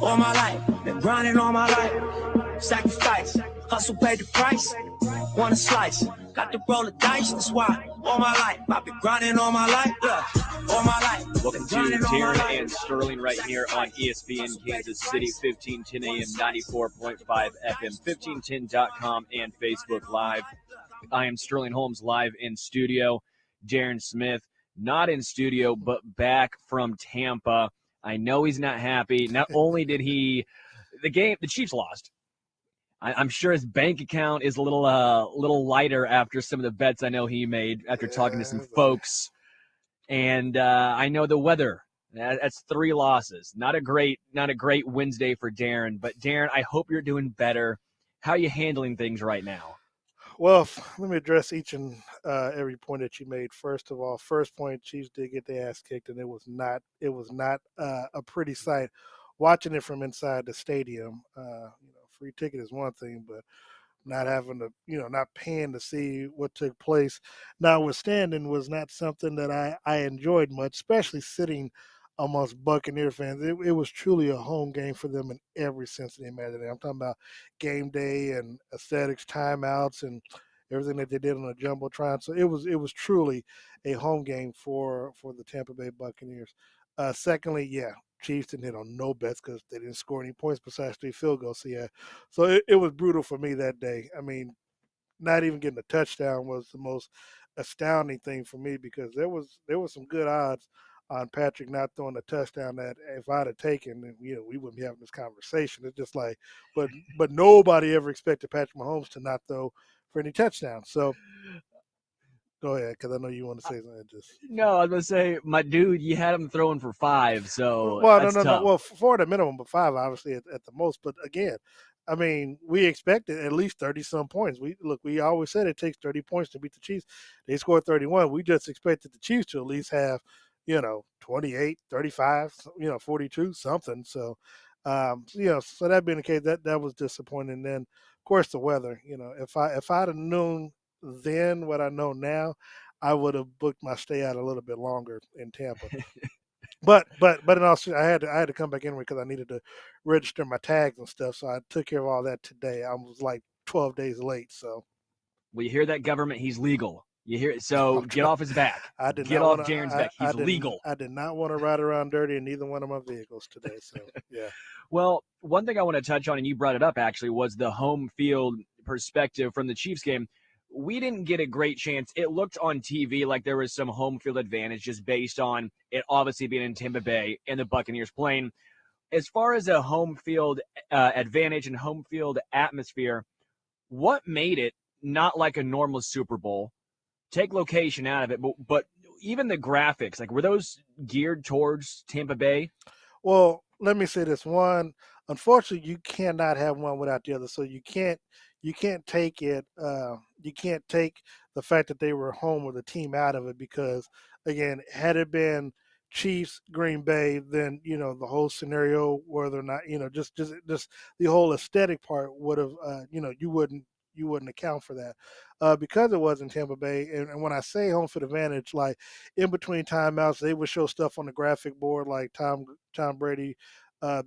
all my life. Been grinding all my life. Sacrifice, hustle paid the price. Want a slice, got to roll the dice. That's why all my life I've been grinding all my life. Yeah, all my life. Welcome to Darren and Sterling right here on ESPN Kansas City, 1510 AM, 94.5 FM, 1510.com, and Facebook Live. I am Sterling Holmes live in studio. Darren Smith not in studio, but back from Tampa. I know he's not happy. Not only did the Chiefs lost. I'm sure his bank account is a little lighter after some of the bets I know he made after talking to some folks. And I know the weather. That's 3 losses. Not a great Wednesday for Darren. But Darren, I hope you're doing better. How are you handling things right now? Well, let me address each and every point that you made. First of all, first point, Chiefs did get their ass kicked, and it was not a pretty sight. Watching it from inside the stadium, free ticket is one thing, but not having to, not paying to see what took place, notwithstanding, was not something that I enjoyed much, especially sitting amongst Buccaneer fans. It was truly a home game for them in every sense of the imagination. I'm talking about game day and aesthetics, timeouts, and everything that they did on the jumbotron. So it was truly a home game for the Tampa Bay Buccaneers. Secondly, Chiefs didn't hit on no bets because they didn't score any points besides 3 field goals. So it was brutal for me that day. I mean, not even getting a touchdown was the most astounding thing for me, because there was some good odds on Patrick not throwing a touchdown that if I'd have taken, then we wouldn't be having this conversation. It's just like, but nobody ever expected Patrick Mahomes to not throw for any touchdowns. So go ahead, because I know you want to say something. No, I was going to say, my dude, you had him throwing for 5, so well, no. Well, 4 at a minimum, but 5 obviously at the most. But again, I mean, we expected at least 30-some points. We always said it takes 30 points to beat the Chiefs. They scored 31. We just expected the Chiefs to at least have, 28, 35, 42, something. So, so that being the case, that was disappointing. And then, of course, the weather. If I'd have known then what I know now, I would have booked my stay out a little bit longer in Tampa. But in all seriousness, I had to come back anyway because I needed to register my tags and stuff. So I took care of all that today. I was like 12 days late. So, well, you hear that, government? He's legal. You hear it? So get off his back. Get off Darren's back. He's legal. I did not want to ride around dirty in either one of my vehicles today. So yeah. Well, one thing I want to touch on, and you brought it up actually, was the home field perspective from the Chiefs game. We didn't get a great chance. It looked on TV like there was some home field advantage just based on it obviously being in Tampa Bay and the Buccaneers playing. As far as a home field advantage and home field atmosphere, what made it not like a normal Super Bowl? Take location out of it, but even the graphics, like, were those geared towards Tampa Bay? Well, let me say this. One, unfortunately, you cannot have one without the other. So you can't take it. You can't take the fact that they were home with a team out of it, because, again, had it been Chiefs, Green Bay, then the whole scenario, whether or not just the whole aesthetic part would have you wouldn't account for that, because it was in Tampa Bay. And when I say home field advantage, like in between timeouts, they would show stuff on the graphic board like Tom Brady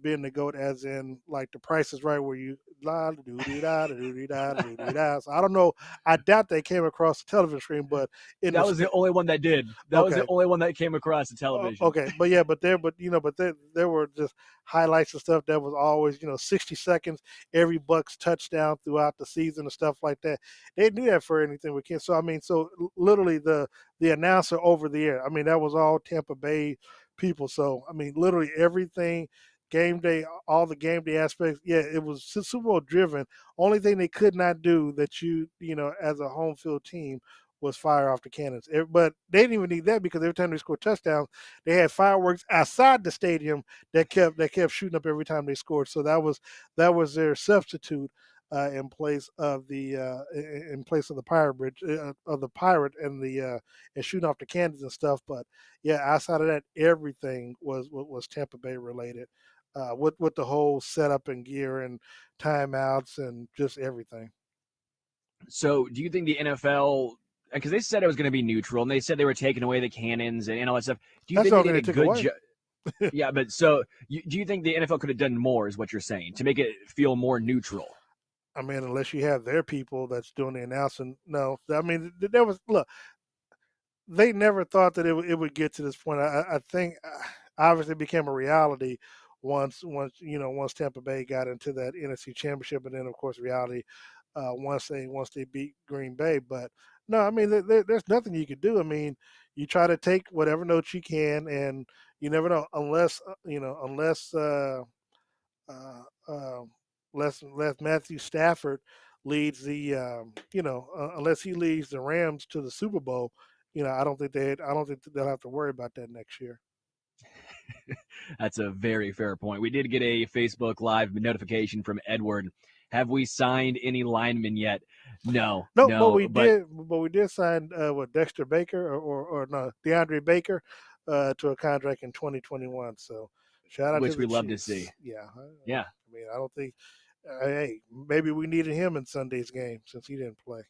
being the GOAT, as in like The Price is Right, where you la do dee da do dee da do dee da. So I don't know. I doubt they came across the television screen, but that was the only one that did. That was the only one that came across the television. Okay, but there were just highlights and stuff that was always 60 seconds, every Bucks touchdown throughout the season and stuff like that. They didn't do that for anything we can. So I mean, so literally the announcer over the air, I mean, that was all Tampa Bay people. So I mean, literally everything. Game day, all the game day aspects, it was Super Bowl driven. Only thing they could not do that as a home field team was fire off the cannons. But they didn't even need that, because every time they scored touchdowns, they had fireworks outside the stadium that kept shooting up every time they scored. So that was their substitute in place of the pirate bridge of the pirate and shooting off the cannons and stuff. But outside of that, everything was Tampa Bay related. With the whole setup and gear and timeouts and just everything. So do you think the NFL, because they said it was going to be neutral, and they said they were taking away the cannons and all that stuff, do you think they did a good job? Yeah, but so do you think the NFL could have done more, is what you're saying, to make it feel more neutral? I mean, unless you have their people that's doing the announcing. No, I mean, there was look. They never thought that it would get to this point. I think obviously it became a reality once Tampa Bay got into that NFC Championship, and then of course reality once they beat Green Bay. But no, I mean there's nothing you could do. I mean, you try to take whatever notes you can, and you never know uh, uh, unless Matthew Stafford leads unless he leads the Rams to the Super Bowl. I don't think they'll have to worry about that next year. That's a very fair point. We did get a Facebook Live notification from Edward. Have we signed any linemen yet? No, No, no, but but we did sign with Dexter Baker or no DeAndre Baker to a contract in 2021. So shout out to which the we love to see. Chiefs. Yeah, Yeah, I mean I don't think. Hey, maybe we needed him in Sunday's game since he didn't play.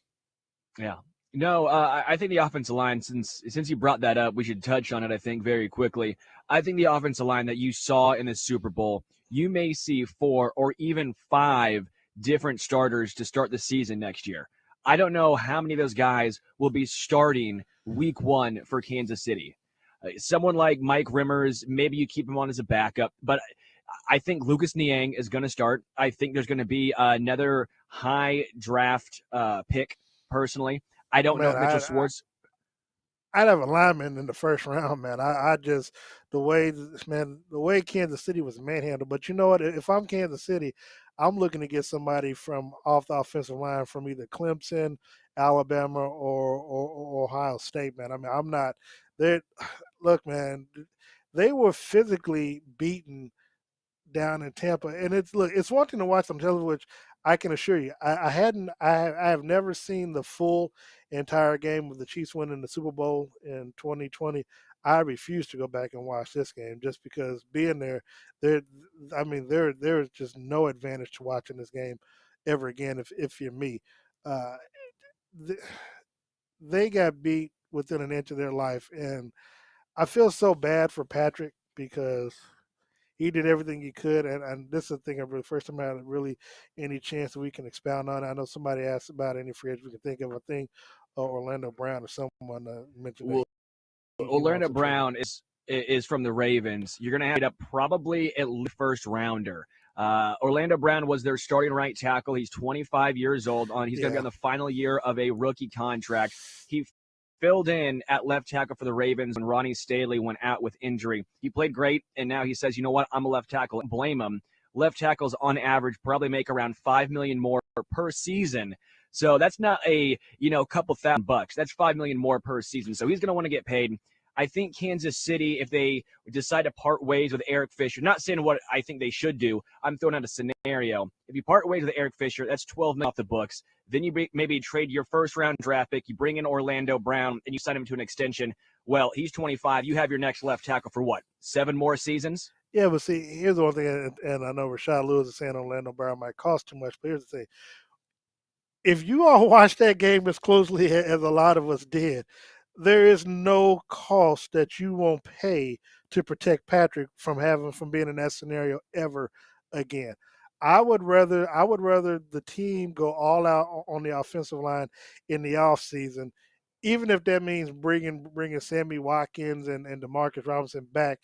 yeah. No, I think the offensive line, since you brought that up, we should touch on it, I think, very quickly. I think the offensive line that you saw in the Super Bowl, you may see 4 or even 5 different starters to start the season next year. I don't know how many of those guys will be starting week 1 for Kansas City. Someone like Mike Rimmers, maybe you keep him on as a backup, but I think Lucas Niang is going to start. I think there's going to be another high draft pick, personally. I don't know Man, if Mitchell Schwartz. I'd have a lineman in the first round, man. I just the way Kansas City was manhandled. But you know what? If I'm Kansas City, I'm looking to get somebody from off the offensive line from either Clemson, Alabama, or Ohio State, man. I mean, I'm not. They look, man. They were physically beaten down in Tampa, and it's one thing to watch them television, which I can assure you, I have never seen the full entire game of the Chiefs winning the Super Bowl in 2020. I refuse to go back and watch this game just because being there, I mean, there's just no advantage to watching this game ever again if you're me. Uh, th- they got beat within an inch of their life, and I feel so bad for Patrick because he did everything he could, and this is the thing. First time I had really any chance that we can expound on. I know somebody asked about any free agent we can think of. I think Orlando Brown or someone mentioned that Well, he wants Orlando to trade. Brown is from the Ravens. You're going to have to probably at least first rounder. Orlando Brown was their starting right tackle. He's 25 years old. He's going to be Yeah, on the final year of a rookie contract. He filled in at left tackle for the Ravens when Ronnie Staley went out with injury. He played great, and now he says, you know what, I'm a left tackle. Blame him. Left tackles on average probably make around $5 million more per season. So that's not a couple $1,000. That's $5 million more per season. So he's going to want to get paid. I think Kansas City, if they decide to part ways with Eric Fisher, not saying what I think they should do, I'm throwing out a scenario. If you part ways with Eric Fisher, that's $12 million off the books. Then you maybe trade your first round draft pick, you bring in Orlando Brown, and you sign him to an extension. Well, he's 25. You have your next left tackle for what, 7 more seasons? yeah, but see, here's the one thing, and I know Rashad Lewis is saying Orlando Brown might cost too much, but here's the thing: if you all watch that game as closely as a lot of us did, there is no cost that you won't pay to protect Patrick from being in that scenario ever again. I would rather the team go all out on the offensive line in the offseason, even if that means bringing Sammy Watkins and Demarcus Robinson back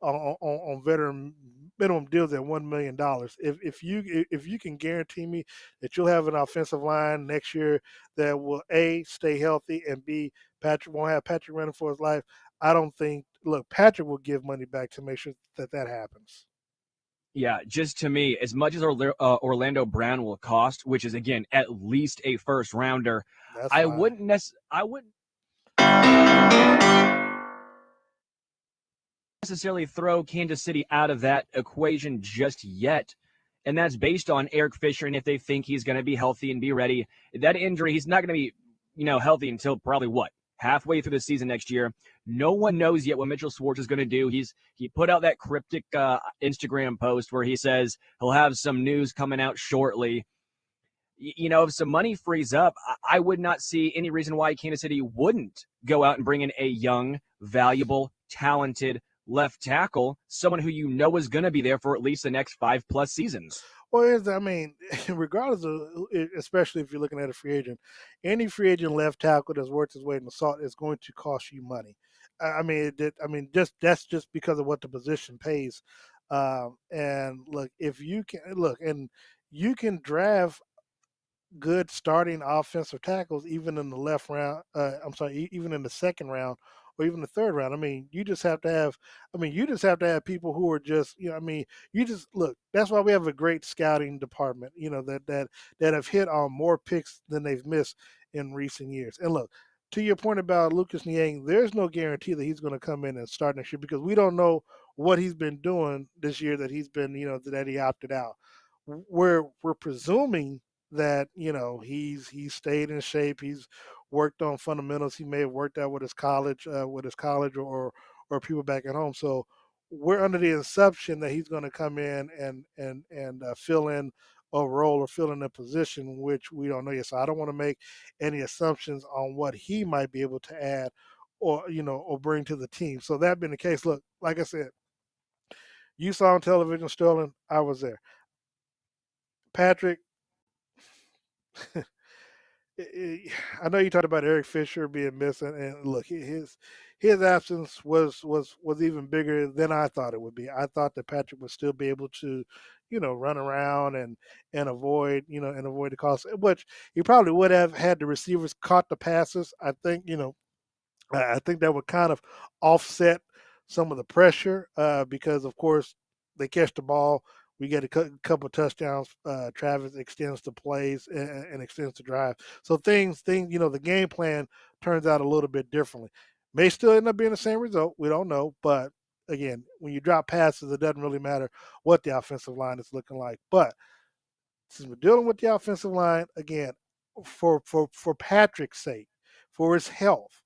on veteran minimum deals at $1 million. If you can guarantee me that you'll have an offensive line next year that will A, stay healthy, and B, Patrick won't have Patrick running for his life, I don't think. Look, Patrick will give money back to make sure that happens. Yeah, just to me, as much as Orlando Brown will cost, which is again at least a first rounder, That's I fine. wouldn't I wouldn't necessarily throw Kansas City out of that equation just yet. And that's based on Eric Fisher and if they think he's going to be healthy and be ready. That injury, he's not going to be, healthy until probably what? Halfway through the season next year. No one knows yet what Mitchell Schwartz is going to do. He put out that cryptic Instagram post where he says he'll have some news coming out shortly. If some money frees up, I would not see any reason why Kansas City wouldn't go out and bring in a young, valuable, talented left tackle, someone who you know is going to be there for at least the next 5+ seasons. Well, I mean, regardless of, especially if you're looking at a free agent, any free agent left tackle that's worth his weight in salt is going to cost you money. I mean, just that's just because of what the position pays. And look, if you can look, and you can draft good starting offensive tackles even in the left round. I'm sorry, even in the second round or even the third round. I mean, you just have to have. I mean, you just have to have people who are just. I mean, you just look. That's why we have a great scouting department. That have hit on more picks than they've missed in recent years. And look. To your point about Lucas Niang, there's no guarantee that he's going to come in and start next year because we don't know what he's been doing this year that he's been, that he opted out. We're presuming that he's stayed in shape. He's worked on fundamentals. He may have worked out with his college or people back at home. So we're under the assumption that he's going to come in and fill in a role or fill in a position which we don't know yet. So I don't want to make any assumptions on what he might be able to add or bring to the team. So that being the case, look, like I said, you saw on television, Sterling. I was there. Patrick, I know you talked about Eric Fisher being missing, and look, his absence was even bigger than I thought it would be. I thought that Patrick would still be able to, run around and avoid the calls, which he probably would have had the receivers caught the passes. I think I think that would kind of offset some of the pressure because, of course, they catch the ball. We get a couple of touchdowns. Travis extends the plays and extends the drive. So the game plan turns out a little bit differently. May still end up being the same result. We don't know. But again, when you drop passes, it doesn't really matter what the offensive line is looking like. But since we're dealing with the offensive line, again, for Patrick's sake, for his health,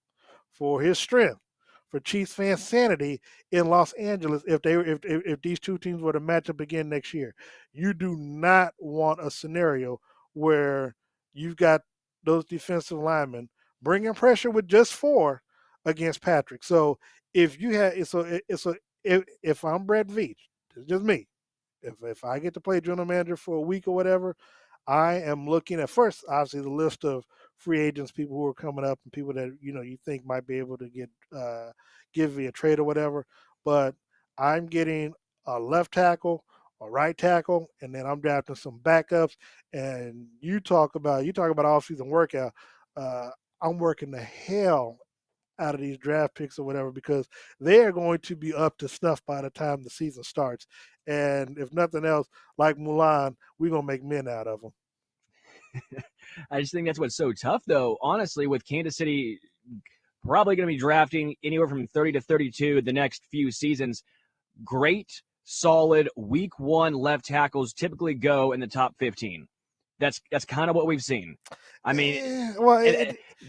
for his strength, for Chiefs fans' sanity in Los Angeles if these two teams were to match up again next year. You do not want a scenario where you've got those defensive linemen bringing pressure with just four against Patrick. So if I'm Brett Veach, it's just me. If I get to play general manager for a week or whatever, I am looking at first, obviously, the list of free agents, people who are coming up, and people that you think might be able to give me a trade or whatever. But I'm getting a left tackle, a right tackle, and then I'm drafting some backups. And you talk about off season workout. Uh, I'm working the hell out of these draft picks or whatever because they are going to be up to snuff by the time the season starts. And if nothing else, like Mulan, we're gonna make men out of them. I just think that's what's so tough, though, honestly, with Kansas City probably going to be drafting anywhere from 30 to 32 the next few seasons. Great, solid week one left tackles typically go in the top 15. That's kind of what we've seen. I mean, Well,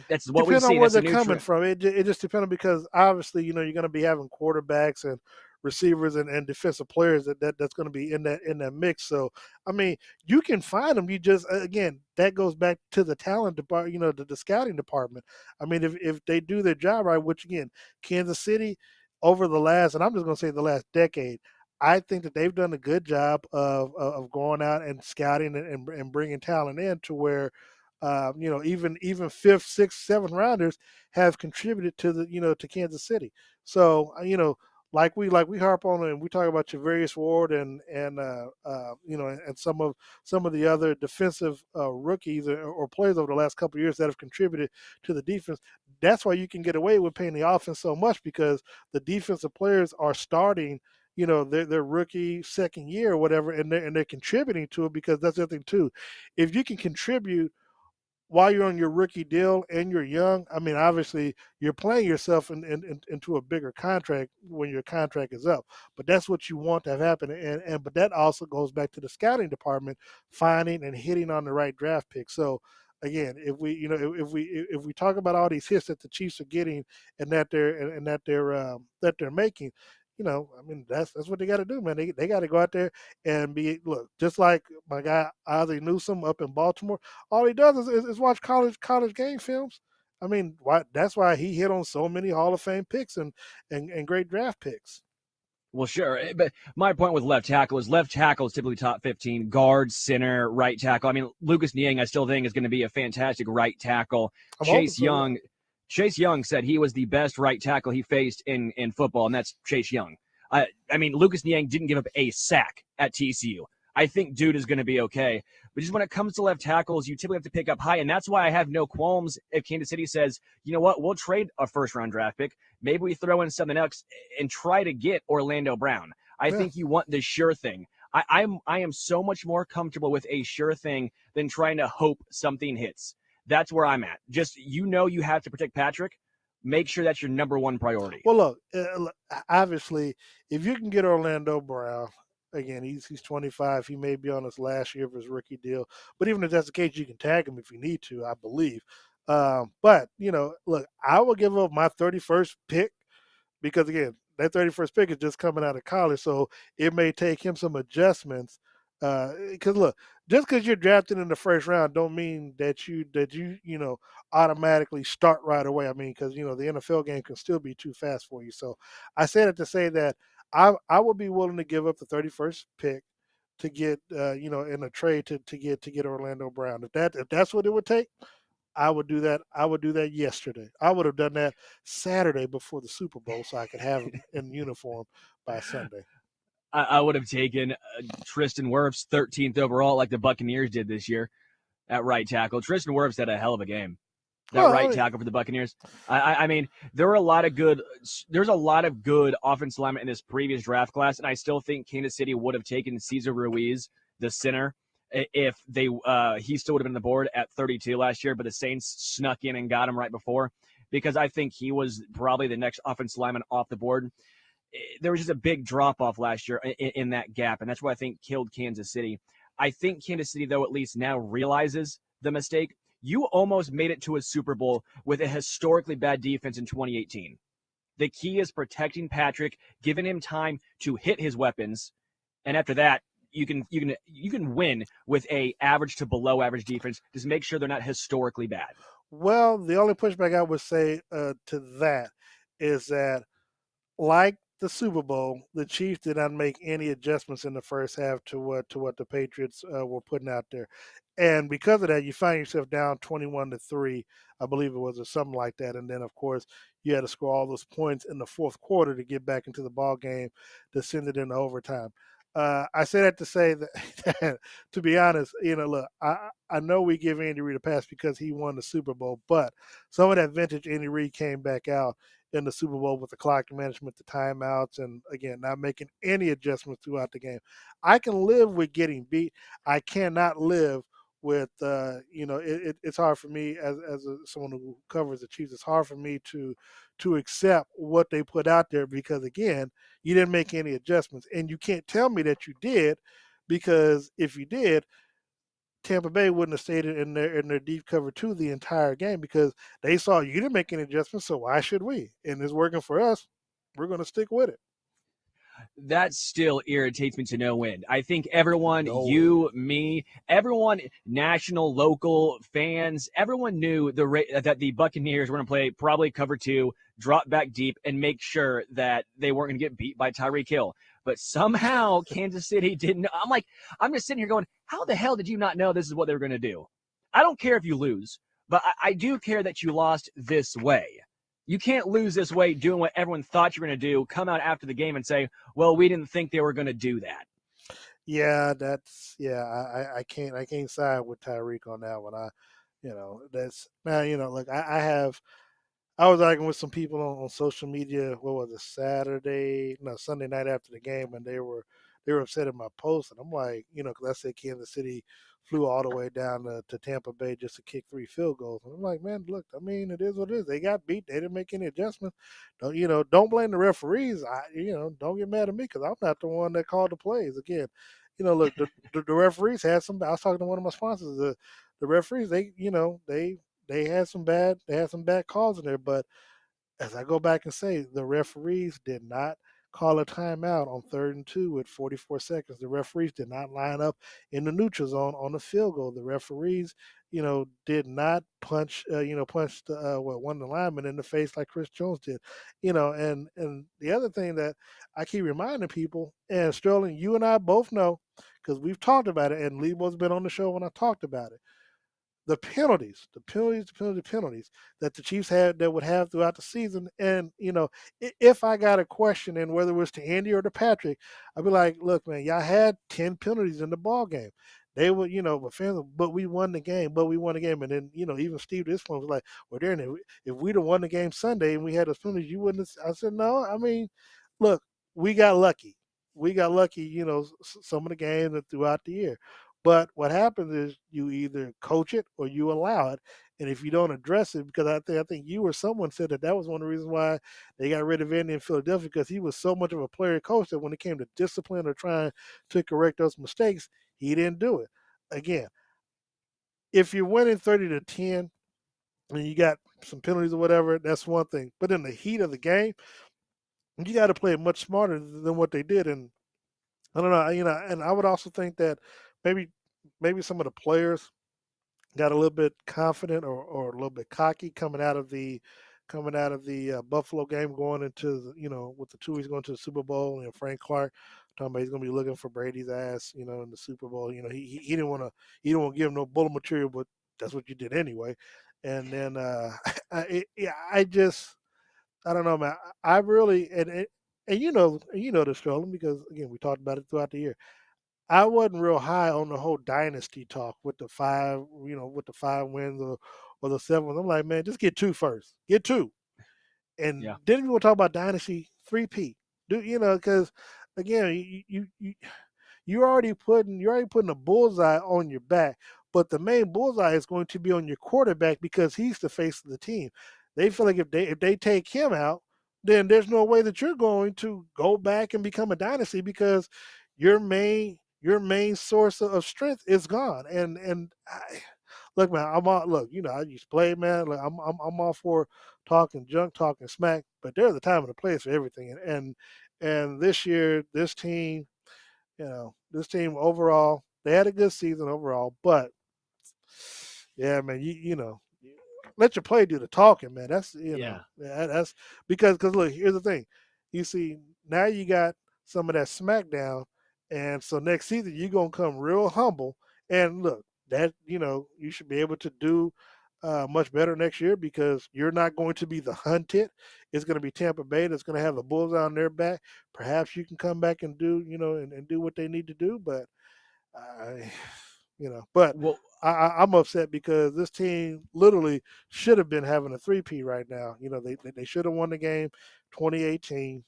that's what we've depends on seen. where That's a they're new coming trend. from. It just depends on because obviously you're going to be having quarterbacks and receivers and defensive players that's going to be in that mix. So I mean, you can find them. You just again that goes back to the talent department. The scouting department. I mean, if they do their job right, which again, Kansas City over the last, and I'm just going to say the last decade. I think that they've done a good job of going out and scouting and bringing talent in to where even fifth, sixth, seventh rounders have contributed to to Kansas City. So like we harp on and we talk about Javarius Ward and some of the other defensive rookies or players over the last couple of years that have contributed to the defense. That's why you can get away with paying the offense so much because the defensive players are starting. Their rookie second year or whatever, and they're contributing to it because that's the other thing too. If you can contribute while you're on your rookie deal and you're young, I mean, obviously you're playing yourself into a bigger contract when your contract is up. But that's what you want to have happen. But that also goes back to the scouting department finding and hitting on the right draft pick. So again, if we talk about all these hits that the Chiefs are getting and that they're making. I mean, that's what they got to do, man. They got to go out there and look, just like my guy Ozzie Newsome up in Baltimore. All he does is watch college game films. I mean, that's why he hit on so many Hall of Fame picks and great draft picks. Well, sure. But my point with left tackle is typically top 15, guard, center, right tackle. I mean, Lucas Niang, I still think is going to be a fantastic right tackle. I'm hoping so. Yeah. Chase Young said he was the best right tackle he faced in football, and that's Chase Young. I mean, Lucas Niang didn't give up a sack at TCU. I think dude is going to be okay. But just when it comes to left tackles, you typically have to pick up high, and that's why I have no qualms if Kansas City says, you know what, we'll trade a first-round draft pick. Maybe we throw in something else and try to get Orlando Brown. I Yeah. think you want the sure thing. I am so much more comfortable with a sure thing than trying to hope something hits. That's where I'm at. Just you have to protect Patrick. Make sure that's your number one priority. Well, look, obviously, if you can get Orlando Brown, again, he's 25. He may be on his last year of his rookie deal, but even if that's the case, you can tag him if you need to, I believe. But look, I will give up my 31st pick because again, that 31st pick is just coming out of college, so it may take him some adjustments. Because look, just because you're drafted in the first round, don't mean that you automatically start right away. I mean, because the NFL game can still be too fast for you. So I said it to say that I would be willing to give up the 31st pick to get in a trade to get Orlando Brown. If that's what it would take, I would do that. I would do that yesterday. I would have done that Saturday before the Super Bowl, so I could have him in uniform by Sunday. I would have taken Tristan Wirfs 13th overall, like the Buccaneers did this year at right tackle. Tristan Wirfs had a hell of a game. That Well, right tackle for the Buccaneers. I mean, there were a lot of good. There's a lot of good offensive linemen in this previous draft class, and I still think Kansas City would have taken Cesar Ruiz, the center, if he still would have been on the board at 32 last year. But the Saints snuck in and got him right before because I think he was probably the next offensive lineman off the board. There was just a big drop off last year in that gap, and that's what I think killed Kansas City. I think Kansas City, though, at least now realizes the mistake. You almost made it to a Super Bowl with a historically bad defense in 2018. The key is protecting Patrick, giving him time to hit his weapons, and after that, you can win with a average to below average defense. Just make sure they're not historically bad. well, the only pushback I would say to that is that, like the Super Bowl, the Chiefs did not make any adjustments in the first half to what the Patriots were putting out there, and because of that, you find yourself down 21-3, I believe it was, or something like that. And then, of course, you had to score all those points in the fourth quarter to get back into the ball game to send it into overtime. I say that to say that, that, to be honest, look, I know we give Andy Reid a pass because he won the Super Bowl, but some of that vintage Andy Reid came back out in the Super Bowl with the clock management, the timeouts, and again, not making any adjustments throughout the game. I can live with getting beat. I cannot live with it's hard for me as someone who covers the Chiefs. It's hard for me to accept what they put out there because again, you didn't make any adjustments, and you can't tell me that you did because if you did, Tampa Bay wouldn't have stayed in their deep cover two the entire game because they saw you didn't make any adjustments. So why should we? And it's working for us. We're going to stick with it. That still irritates me to no end. I think everyone, No way. you, me, everyone, national, local fans, everyone knew that the Buccaneers were going to play probably cover two, drop back deep, and make sure that they weren't going to get beat by Tyreek Hill. But somehow Kansas City didn't. I'm just sitting here going, how the hell did you not know this is what they were going to do? I don't care if you lose, but I do care that you lost this way. You can't lose this way doing what everyone thought you were going to do, come out after the game and say, well, we didn't think they were going to do that. Yeah, I can't side with Tyreek on that one. That's man. Look, I was arguing with some people on social media. What was it, Sunday night after the game, and they were upset at my post, and I'm like, because I said Kansas City flew all the way down to Tampa Bay just to kick 3 field goals, and I'm like, man, look, I mean, it is what it is. They got beat. They didn't make any adjustments. Don't blame the referees. Don't get mad at me because I'm not the one that called the plays. Again, look, the referees had some. I was talking to one of my sponsors. The referees, they had some bad calls in there, but as I go back and say, the referees did not call a timeout on 3rd and 2 with 44 seconds. The referees did not line up in the neutral zone on the field goal. The referees, did not punch one of the linemen in the face like Chris Jones did. And the other thing that I keep reminding people, and Sterling, you and I both know, because we've talked about it, and Lebo's been on the show when I talked about it, the penalties that the Chiefs had that would have throughout the season. And if I got a question, and whether it was to Andy or to Patrick, I'd be like, "Look, man, y'all had 10 penalties in the ball game. They would, but fans, but we won the game, And then, even Steve this one was like, "Well, Darren, if we'd have won the game Sunday and we had those penalties, you wouldn't." I said, "No, I mean, look, we got lucky. We got lucky, some of the games and throughout the year." But what happens is you either coach it or you allow it. And if you don't address it, because I think you or someone said that was one of the reasons why they got rid of Andy in Philadelphia, because he was so much of a player coach that when it came to discipline or trying to correct those mistakes, he didn't do it. Again, if you're winning 30-10 and you got some penalties or whatever, that's one thing. But in the heat of the game, you got to play it much smarter than what they did. And I don't know, and I would also think that maybe some of the players got a little bit confident, or a little bit cocky coming out of the Buffalo game, going into with the 2 weeks going to the Super Bowl, and Frank Clark talking about he's going to be looking for Brady's ass, in the Super Bowl. He didn't want to give him no bullet material, but that's what you did anyway. And then I don't know, man. I really and this, Strolling, because again we talked about it throughout the year. I wasn't real high on the whole dynasty talk with the five wins, or the 7 wins. I'm like, man, just get two first. Get two. And Yeah. then we will talk about dynasty 3P. Because again, you're already putting a bullseye on your back, but the main bullseye is going to be on your quarterback, because he's the face of the team. They feel like if they take him out, then there's no way that you're going to go back and become a dynasty, because your main source of strength is gone. And look, man, I'm all look. I used to play, man. Like, I'm all for talking junk, talking smack, but there's a time and a place for everything. And this year, this team overall, they had a good season overall, but yeah, man, let your play do the talking, man. Yeah. That's because look, here's the thing. You see, now you got some of that smackdown, and so next season you're gonna come real humble. And look, that you should be able to do much better next year, because you're not going to be the hunted. It's going to be Tampa Bay that's going to have the bullseye on their back. Perhaps you can come back and do and do what they need to do, but I, but Well, I'm upset because this team literally should have been having a 3P right now. They should have won the game 2018.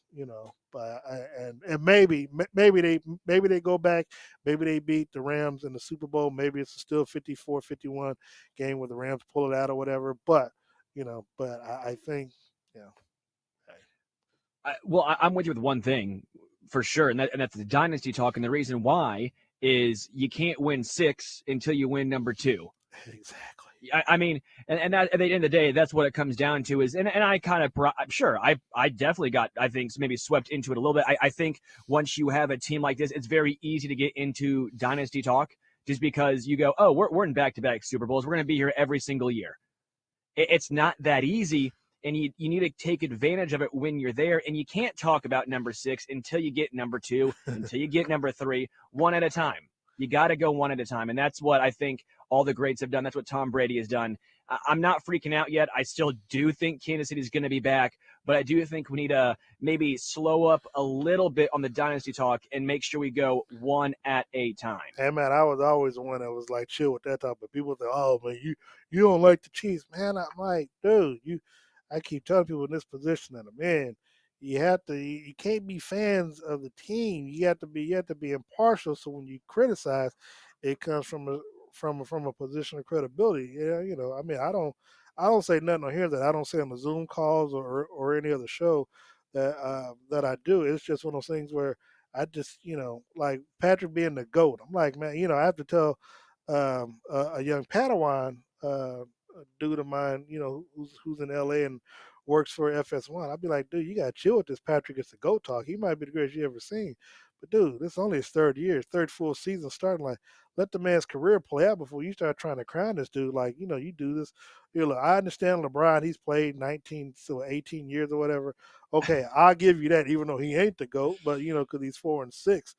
But and maybe they go back, maybe they beat the Rams in the Super Bowl. Maybe it's still 54-51 game where the Rams pull it out or whatever. But I think you know. I'm with you with one thing for sure, and that's the dynasty talk. And the reason why is you can't win 6 until you win number 2. Exactly. I mean, and that, at the end of the day, that's what it comes down to. And I kind of, I'm sure, I definitely got, I think, maybe swept into it a little bit. I think once you have a team like this, it's very easy to get into dynasty talk, just because you go, oh, we're in back-to-back Super Bowls. We're going to be here every single year. It's not that easy, and you need to take advantage of it when you're there. And you can't talk about number 6 until you get number 2, until you get number 3, one at a time. You got to go one at a time, and that's what I think all the greats have done. That's what Tom Brady has done. I'm not freaking out yet. I still do think Kansas City is going to be back, but I do think we need to maybe slow up a little bit on the dynasty talk and make sure we go one at a time. Hey man, I was always the one that was like chill with that talk, but people say, "Oh man, you don't like the Chiefs, man." I'm like, dude, I keep telling people in this position that I'm in, you can't be fans of the team. You have to be impartial. So when you criticize, it comes from a position of credibility. Yeah, I mean, I don't say nothing on here that I don't say on the Zoom calls or any other show that I do. It's just one of those things where I just, like Patrick being the GOAT. I'm like, man, I have to tell a young Padawan, a dude of mine, who's in LA and works for FS1. I'd be like, dude, you got to chill with this Patrick is the GOAT talk. He might be the greatest you ever seen. But, dude, this is only his third year, his third full season starting. Like, let the man's career play out before you start trying to crown this dude. Like, you do this. Look, I understand LeBron, he's played 19, so 18 years or whatever. Okay, I'll give you that, even though he ain't the GOAT, but, because he's 4-6,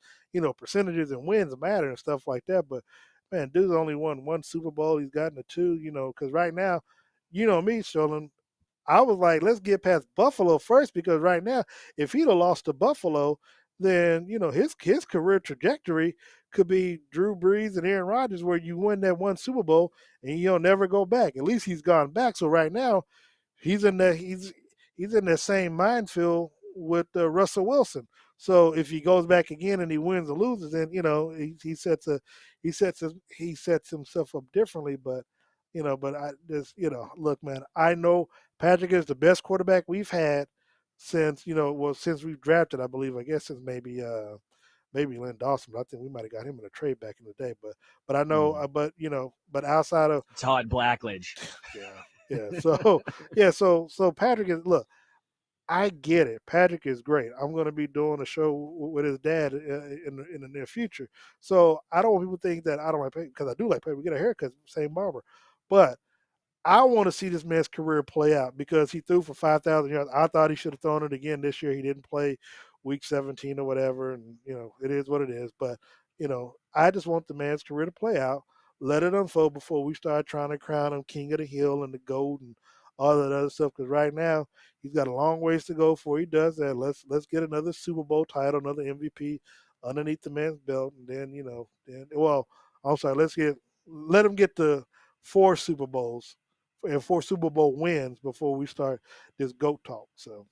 percentages and wins matter and stuff like that. But, man, dude's only won one Super Bowl. He's gotten a two, because right now, me, Sheldon, I was like, let's get past Buffalo first, because right now, if he'd have lost to Buffalo, then his career trajectory could be Drew Brees and Aaron Rodgers, where you win that one Super Bowl and you'll never go back. At least he's gone back. So right now, he's in that same minefield with Russell Wilson. So if he goes back again and he wins or loses, then he sets himself up differently. But I just look, man, I know Patrick is the best quarterback we've had since since we've drafted. I believe, I guess since maybe Lynn Dawson. But I think we might have got him in a trade back in the day. But I know, but outside of Todd Blackledge, yeah. So Patrick is, look, I get it. Patrick is great. I'm going to be doing a show with his dad in the near future. So I don't want people to think that I don't like Patrick, because I do like Patrick. We get a haircut, same barber. But I want to see this man's career play out, because he threw for 5,000 yards. I thought he should have thrown it again this year. He didn't play week 17 or whatever, and it is what it is. But I just want the man's career to play out, let it unfold before we start trying to crown him king of the hill and the GOAT and all that other stuff. Because right now he's got a long ways to go before he does that. Let's get another Super Bowl title, another MVP underneath the man's belt, and then I'm sorry, let him get the 4 Super Bowls and 4 Super Bowl wins before we start this GOAT talk. So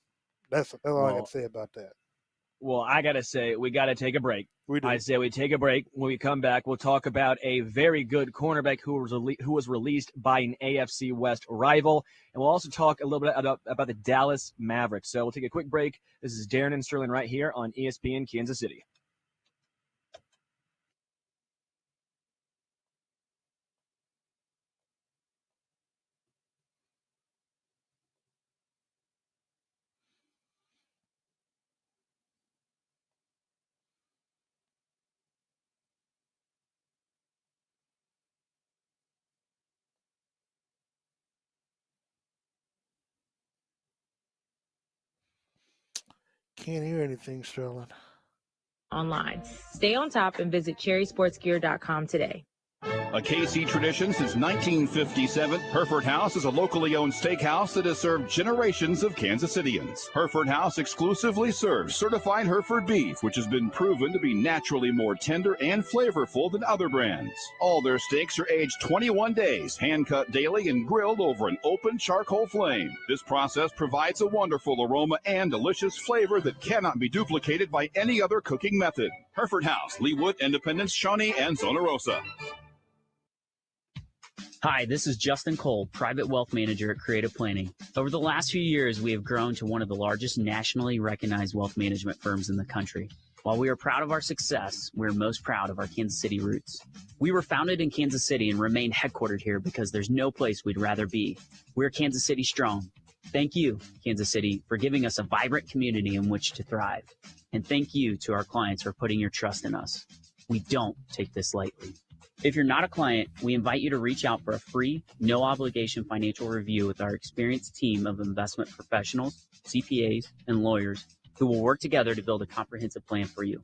that's all I can say about that. Well, I got to say, we got to take a break. We do. I say we take a break. When we come back, we'll talk about a very good cornerback who was released by an AFC West rival. And we'll also talk a little bit about the Dallas Mavericks. So we'll take a quick break. This is Darren and Sterling right here on ESPN Kansas City. Can't hear anything, Sterling. Online. Stay on top and visit cherrysportsgear.com today. A KC tradition since 1957, Hereford House is a locally owned steakhouse that has served generations of Kansas Cityans. Hereford House exclusively serves certified Hereford beef, which has been proven to be naturally more tender and flavorful than other brands. All their steaks are aged 21 days, hand-cut daily, and grilled over an open charcoal flame. This process provides a wonderful aroma and delicious flavor that cannot be duplicated by any other cooking method. Hereford House, Leawood, Independence, Shawnee, and Zona Rosa. Hi, this is Justin Cole, Private Wealth Manager at Creative Planning. Over the last few years, we have grown to one of the largest nationally recognized wealth management firms in the country. While we are proud of our success, we're most proud of our Kansas City roots. We were founded in Kansas City and remain headquartered here because there's no place we'd rather be. We're Kansas City strong. Thank you, Kansas City, for giving us a vibrant community in which to thrive. And thank you to our clients for putting your trust in us. We don't take this lightly. If you're not a client, we invite you to reach out for a free, no-obligation financial review with our experienced team of investment professionals, CPAs, and lawyers who will work together to build a comprehensive plan for you.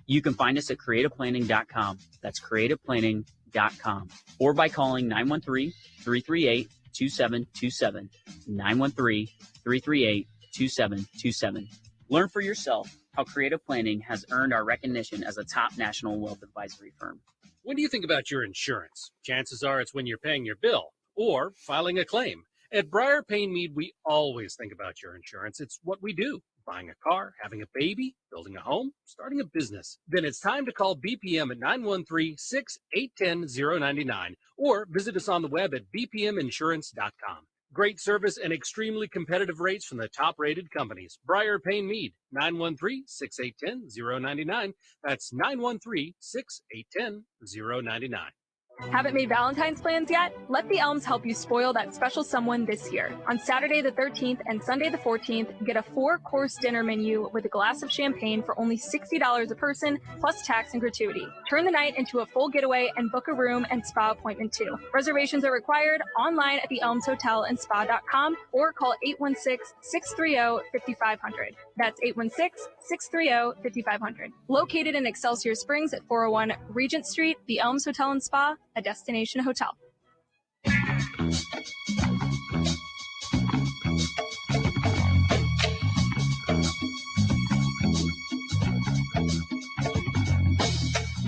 You can find us at creativeplanning.com. That's creativeplanning.com. Or by calling 913-338-2727. 913-338-2727. Learn for yourself how Creative Planning has earned our recognition as a top national wealth advisory firm. When do you think about your insurance? Chances are it's when you're paying your bill or filing a claim. At Briar Payne Mead, we always think about your insurance. It's what we do. Buying a car, having a baby, building a home, starting a business. Then it's time to call BPM at 913-681-099 or visit us on the web at bpminsurance.com. Great service and extremely competitive rates from the top-rated companies. Briar Payne Mead, 913-681-099. That's 913-681-099. Haven't made Valentine's plans yet? Let the Elms help you spoil that special someone this year. On Saturday the 13th and Sunday the 14th, get a 4-course dinner menu with a glass of champagne for only $60 a person, plus tax and gratuity. Turn the night into a full getaway and book a room and spa appointment too. Reservations are required online at theelmshotelandspa.com or call 816-630-5500. That's 816-630-5500. Located in Excelsior Springs at 401 Regent Street, the Elms Hotel and Spa, a destination hotel.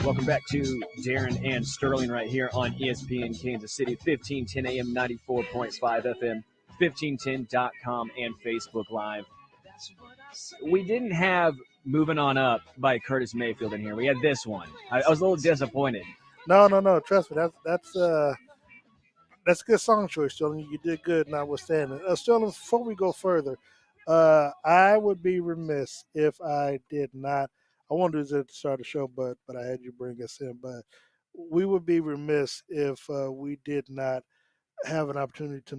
Welcome back to Darren and Sterling right here on ESPN Kansas City, 1510 AM, 94.5 FM, 1510.com, and Facebook Live. We didn't have Moving On Up by Curtis Mayfield in here. We had this one. I was a little disappointed. No. Trust me, that's a good song choice, Sterling. You did good, notwithstanding. Sterling, before we go further, I would be remiss if I did not. I wanted to do this at the start of the show, but I had you bring us in. But we would be remiss if we did not have an opportunity to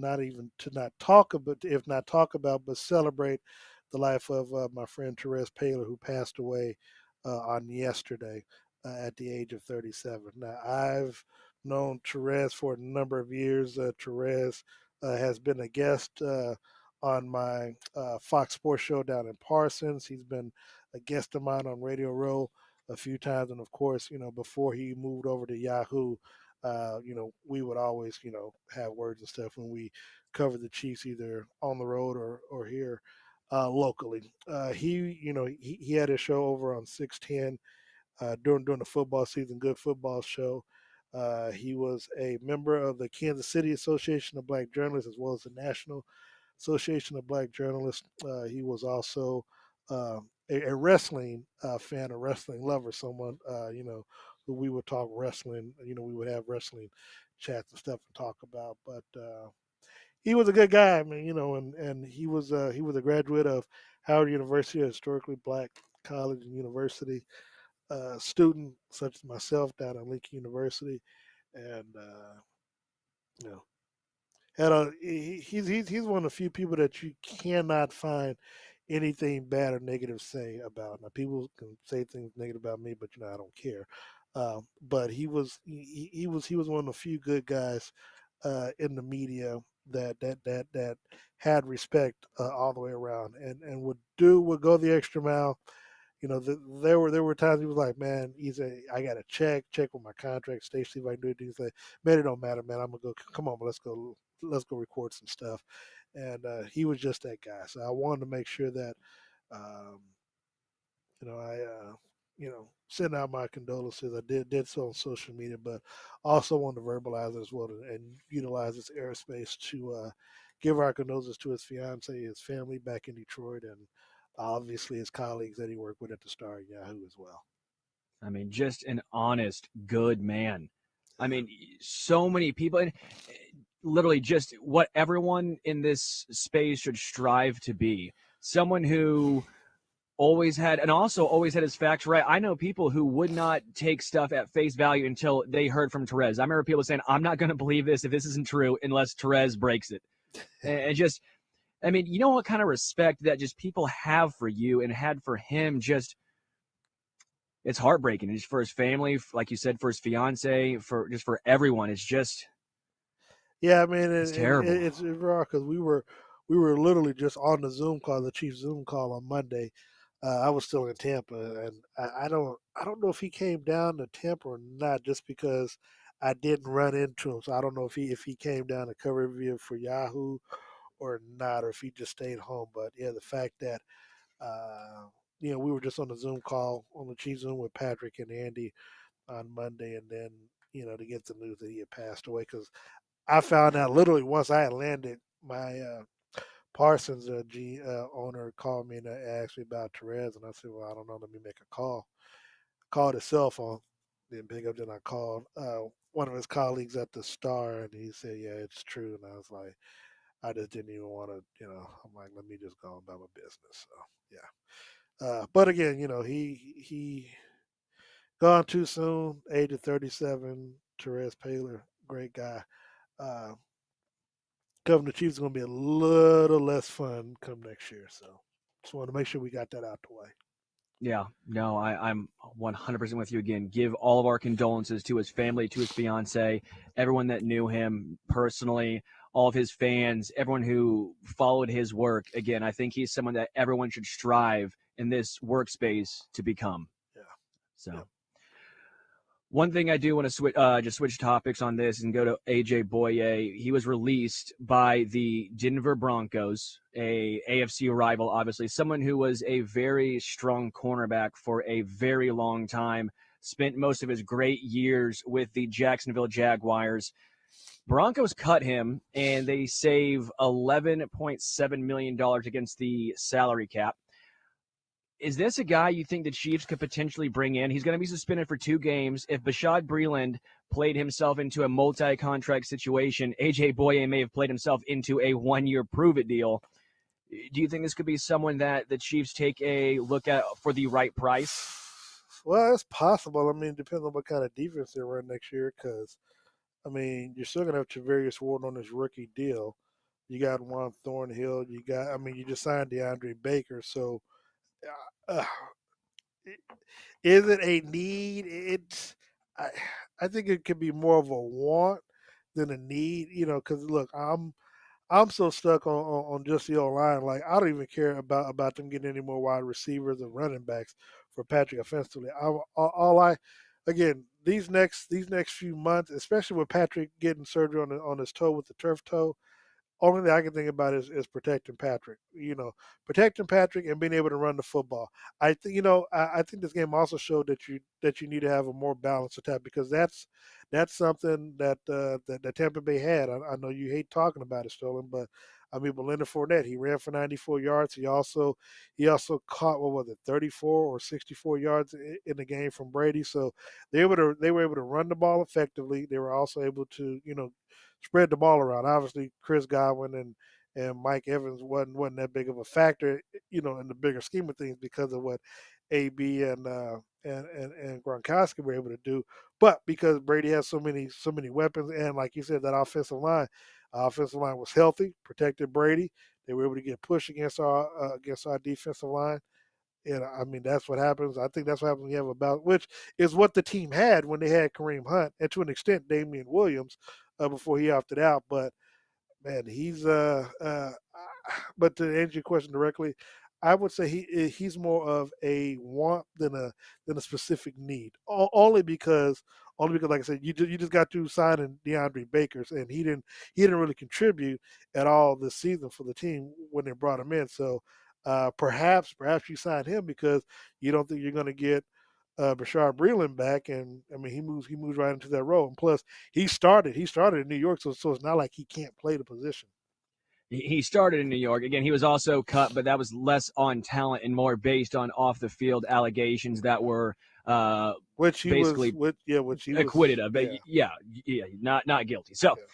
not talk about, if not talk about, but celebrate the life of my friend Therese Paler, who passed away on yesterday at the age of 37. Now, I've known Therese for a number of years. Therese has been a guest on my Fox Sports show down in Parsons. He's been a guest of mine on Radio Row a few times, and of course, before he moved over to Yahoo, we would always, have words and stuff when we covered the Chiefs either on the road or here locally. He had a show over on 610 during the football season, Good Football Show. He was a member of the Kansas City Association of Black Journalists as well as the National Association of Black Journalists. He was also a wrestling fan, a wrestling lover, someone, who we would talk wrestling, we would have wrestling chats and stuff to talk about. But he was a good guy, I mean, and he was a graduate of Howard University, a historically black college and university, student such as myself down at Lincoln University, and you know, he's one of the few people that you cannot find anything bad or negative to say about. Now, people can say things negative about me, but I don't care. But he was one of the few good guys in the media that had respect all the way around, and would go the extra mile. There were times he was like, man, I got to check with my contract, stay, see if I can do it. He's like, man, it don't matter, man. I'm gonna go. Come on, let's go record some stuff. And he was just that guy. So I wanted to make sure that, um, I, send out my condolences. I did so on social media, but also wanted to verbalize it as well and utilize this airspace to give our condolences to his fiance, his family back in Detroit, and obviously his colleagues that he worked with at the Star and Yahoo as well. I mean, just an honest, good man. I mean, so many people, and literally just what everyone in this space should strive to be. Someone who always had his facts right. I know people who would not take stuff at face value until they heard from Therese. I remember people saying, I'm not going to believe this if this isn't true unless Therese breaks it. And just, I mean, you know what kind of respect that just people have for you and had for him, just it's heartbreaking. Just for his family, like you said, for his fiance, for everyone. It's just, yeah, I mean, it's terrible. It's raw because we were literally just on the Zoom call, the Chiefs Zoom call on Monday. I was still in Tampa, and I don't know if he came down to Tampa or not, just because I didn't run into him. So I don't know if he came down to cover review for Yahoo or not, or if he just stayed home. But yeah, the fact that we were just on the Zoom call on the Chiefs Zoom with Patrick and Andy on Monday, and then to get the news that he had passed away, because I found out literally once I had landed. My Parsons owner called me and asked me about Therese, and I said, "Well, I don't know. Let me make a call." Called his cell phone, didn't pick up. Then I called one of his colleagues at the Star, and he said, "Yeah, it's true." And I was like, I just didn't even want to, I'm like, let me just go on about my business. So yeah, but again, he gone too soon, age of 37. Therese Paler, great guy. Uh, Covering the Chiefs is going to be a little less fun come next year. So just want to make sure we got that out the way. Yeah, no, I'm 100% with you again. Give all of our condolences to his family, to his fiance, everyone that knew him personally, all of his fans, everyone who followed his work. Again, I think he's someone that everyone should strive in this workspace to become. Yeah. So. Yeah. One thing I do want to just switch topics on this and go to AJ Boye. He was released by the Denver Broncos, a AFC rival, obviously, someone who was a very strong cornerback for a very long time, spent most of his great years with the Jacksonville Jaguars. Broncos cut him, and they save $11.7 million against the salary cap. Is this a guy you think the Chiefs could potentially bring in? He's going to be suspended for 2 games. If Bashaud Breeland played himself into a multi-contract situation, AJ Boye may have played himself into a 1-year prove-it deal. Do you think this could be someone that the Chiefs take a look at for the right price? Well, it's possible. I mean, it depends on what kind of defense they run next year because, I mean, you're still going to have Travarius Ward on his rookie deal. You got Juan Thornhill. You just signed DeAndre Baker. So, uh, is it a need? I think it could be more of a want than a need. Because look, I'm so stuck on just the old line. Like I don't even care about them getting any more wide receivers and running backs for Patrick offensively. Again, these next few months, especially with Patrick getting surgery on his toe with the turf toe, only thing I can think about is protecting Patrick. Protecting Patrick and being able to run the football. I think I think this game also showed that you need to have a more balanced attack because that's something that Tampa Bay had. I know you hate talking about it, Sterling, but I mean, Leonard Fournette, he ran for 94 yards. He also caught what was it, 34 or 64 yards in the game from Brady. So they were able to run the ball effectively. They were also able to spread the ball around. Obviously, Chris Godwin and Mike Evans wasn't that big of a factor, in the bigger scheme of things because of what AB and Gronkowski were able to do. But because Brady has so many weapons, and like you said, that offensive line was healthy, protected Brady. They were able to get push against our defensive line. And I mean, that's what happens. I think that's what happens when you have a balance, which is what the team had when they had Kareem Hunt and to an extent Damian Williams before he opted out. But man, but to answer your question directly, I would say he's more of a want than a specific need. Only because like I said, you just got to signing DeAndre Baker's and he didn't really contribute at all this season for the team when they brought him in. So perhaps you sign him because you don't think you're going to get Bashard Breeland back, and I mean he moves right into that role. And plus, he started in New York, so it's not like he can't play the position. He started in New York. Again, he was also cut, but that was less on talent and more based on off the field allegations that were which he basically was acquitted of. But yeah, not guilty. So. Yeah.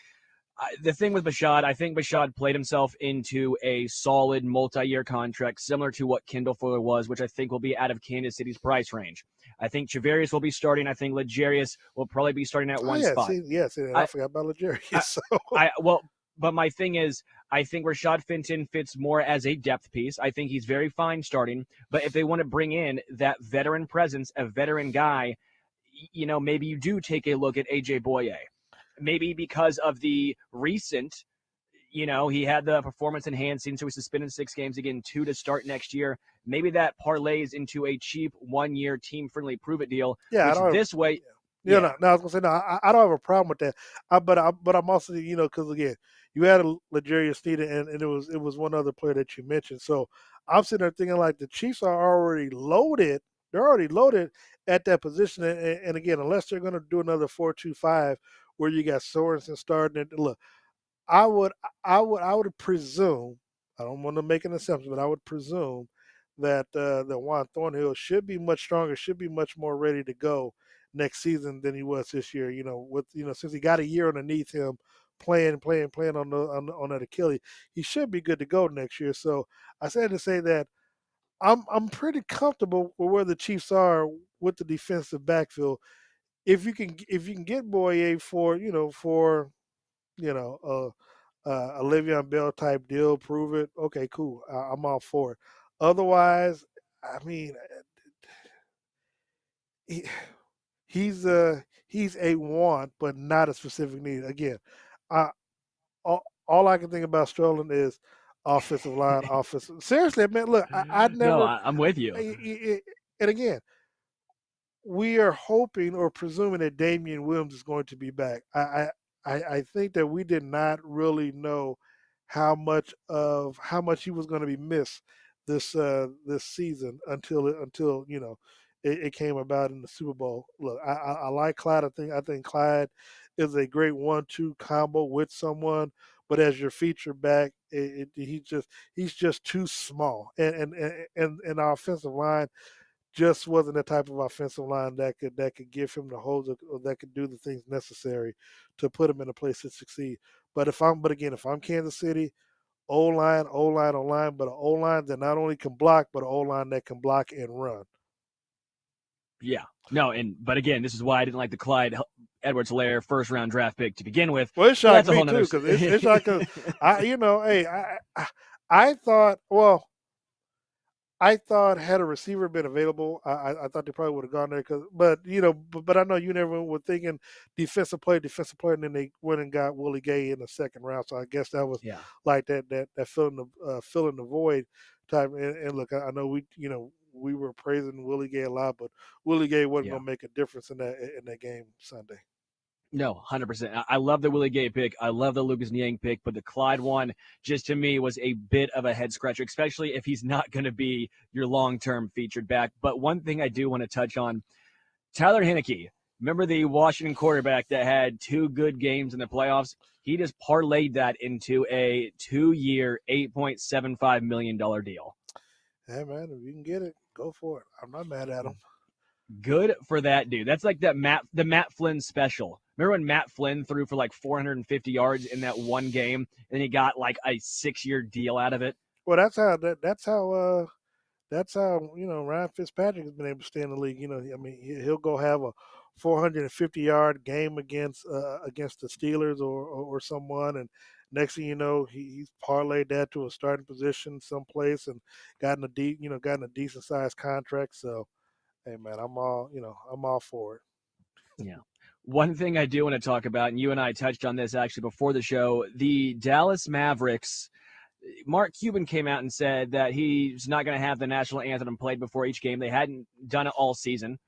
The thing with Bashaud, I think Bashaud played himself into a solid multi-year contract, similar to what Kendall Fuller was, which I think will be out of Kansas City's price range. I think Travarius will be starting. I think Legarius will probably be starting at one spot. I forgot about Legarius. But my thing is, I think Rashad Fenton fits more as a depth piece. I think he's very fine starting. But if they want to bring in that veteran presence, a veteran guy, maybe you do take a look at AJ Boye. Maybe because of the recent, he had the performance enhancing, so he's suspended 6 games, again, 2 to start next year. Maybe that parlays into a cheap 1-year team-friendly prove-it deal. Yeah, I was going to say, I don't have a problem with that. But I'm also, because again, you had a Legarius Sneed and it was one other player that you mentioned. So I'm sitting there thinking like the Chiefs are already loaded. They're already loaded at that position. And again, unless they're going to do another 4-2-5 where you got Sorensen starting it. Look, I would presume, I don't want to make an assumption, but I would presume that Juan Thornhill should be much stronger, should be much more ready to go next season than he was this year. Since he got a year underneath him playing on that Achilles, he should be good to go next year. So I said to say that I'm pretty comfortable with where the Chiefs are with the defensive backfield. if you can get Boye for a Le'Veon Bell type deal, prove it. Okay, cool. I'm all for it. Otherwise, I mean, he, he's a want, but not a specific need. Again, I all I can think about Sterling is offensive line, offensive. Seriously, man, look, I No, never. I'm with you. And again, we are hoping or presuming that Damian Williams is going to be back. I think that we did not really know how much he was going to be missed this season until it came about in the Super Bowl. Look, I like Clyde. I think Clyde is a great 1-2 combo with someone, but as your feature back, he's just too small, and our offensive line just wasn't the type of offensive line that could give him the holes or that could do the things necessary to put him in a place to succeed. If I'm Kansas City, O line, but an O line that not only can block, but an O line that can block and run. Yeah. No, but again, this is why I didn't like the Clyde Edwards-Helaire first-round draft pick to begin with. Well, it But shocked that's a me whole too nother. because it's shocked because hey, I thought had a receiver been available, I thought they probably would have gone there. But I know you never were thinking defensive player, and then they went and got Willie Gay in the second round. So I guess that was Yeah. like that filling the void type. And look, I know we were praising Willie Gay a lot, but Willie Gay wasn't Yeah. going to make a difference in that game Sunday. No, 100%. I love the Willie Gay pick. I love the Lucas Niang pick, but the Clyde one just to me was a bit of a head scratcher, especially if he's not going to be your long-term featured back. But one thing I do want to touch on, Tyler Heineke, remember the Washington quarterback that had 2 good games in the playoffs? He just parlayed that into a 2-year, $8.75 million deal. Hey, man, if you can get it, go for it. I'm not mad at him. Good for that dude. That's like the Matt Flynn special. Remember when Matt Flynn threw for like 450 yards in that one game, and he got like a 6-year deal out of it? Well, that's how Ryan Fitzpatrick has been able to stay in the league. I mean, he'll go have a 450-yard game against the Steelers or someone, and next thing you know, he's parlayed that to a starting position someplace and gotten a decent sized contract. So, hey man, I'm all for it. Yeah. One thing I do want to talk about, and you and I touched on this actually before the show, the Dallas Mavericks. Mark Cuban came out and said that he's not going to have the national anthem played before each game. They hadn't done it all season.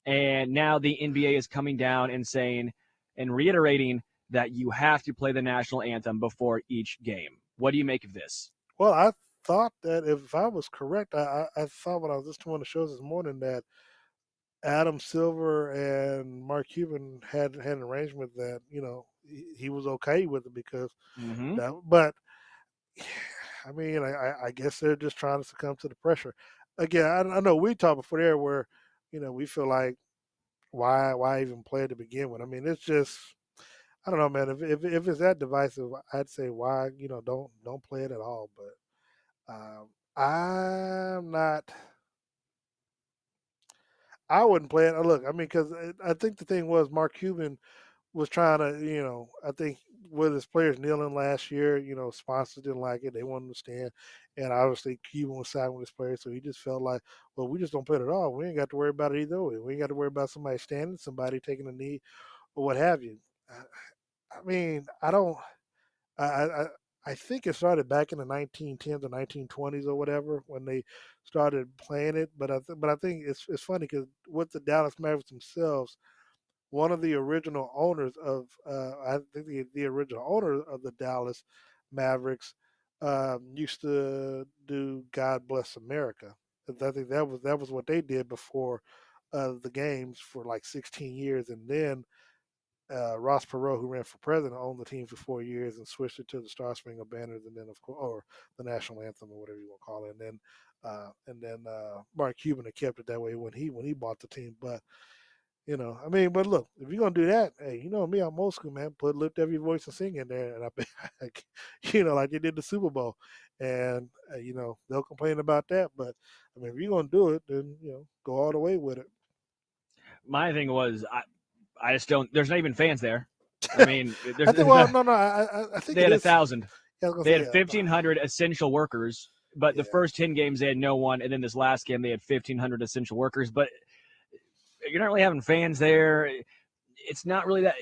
And now the NBA is coming down and saying and reiterating that you have to play the national anthem before each game. What do you make of this? Well, I thought that if I was correct, I thought when I was listening to one of the shows this morning that Adam Silver and Mark Cuban had an arrangement that he was okay with it because Mm-hmm. but I mean, I guess they're just trying to succumb to the pressure. Again, I know we talked before there where, we feel like why even play to begin with? I mean, it's just I don't know, man. If it's that divisive, I'd say why don't play it at all. But I'm not. I wouldn't play it. Look, I mean, because I think the thing was Mark Cuban was trying to, I think with his players kneeling last year, sponsors didn't like it. They wanted to stand. And obviously Cuban was siding with his players. So he just felt like, well, we just don't play it at all. We ain't got to worry about it either way. We ain't got to worry about somebody standing, somebody taking a knee or what have you. I mean, I don't, I, I, I think it started back in the 1910s or 1920s or whatever when they started playing it. But I think it's funny because with the Dallas Mavericks themselves, one of the original owners of I think the original owner of the Dallas Mavericks used to do God Bless America. I think that was what they did before the games for like 16 years, and then Ross Perot, who ran for president, owned the team for 4 years and switched it to the Star Spangled Banners, and then of course, or the national anthem or whatever you want to call it, and then Mark Cuban had kept it that way when he bought the team, but. I mean, but look, if you're gonna do that, hey, me, I'm old school, man. Lift every voice and sing in there, and I bet, like they did the Super Bowl, and they'll complain about that. But I mean, if you're gonna do it, then go all the way with it. My thing was, I just don't. There's not even fans there. I mean, I think. Well, no. I think they had it is. 1,000. Yeah, they had 1,500 essential workers, but the first 10 games they had no one, and then this last game they had 1,500 essential workers. But you're not really having fans there. It's not really that.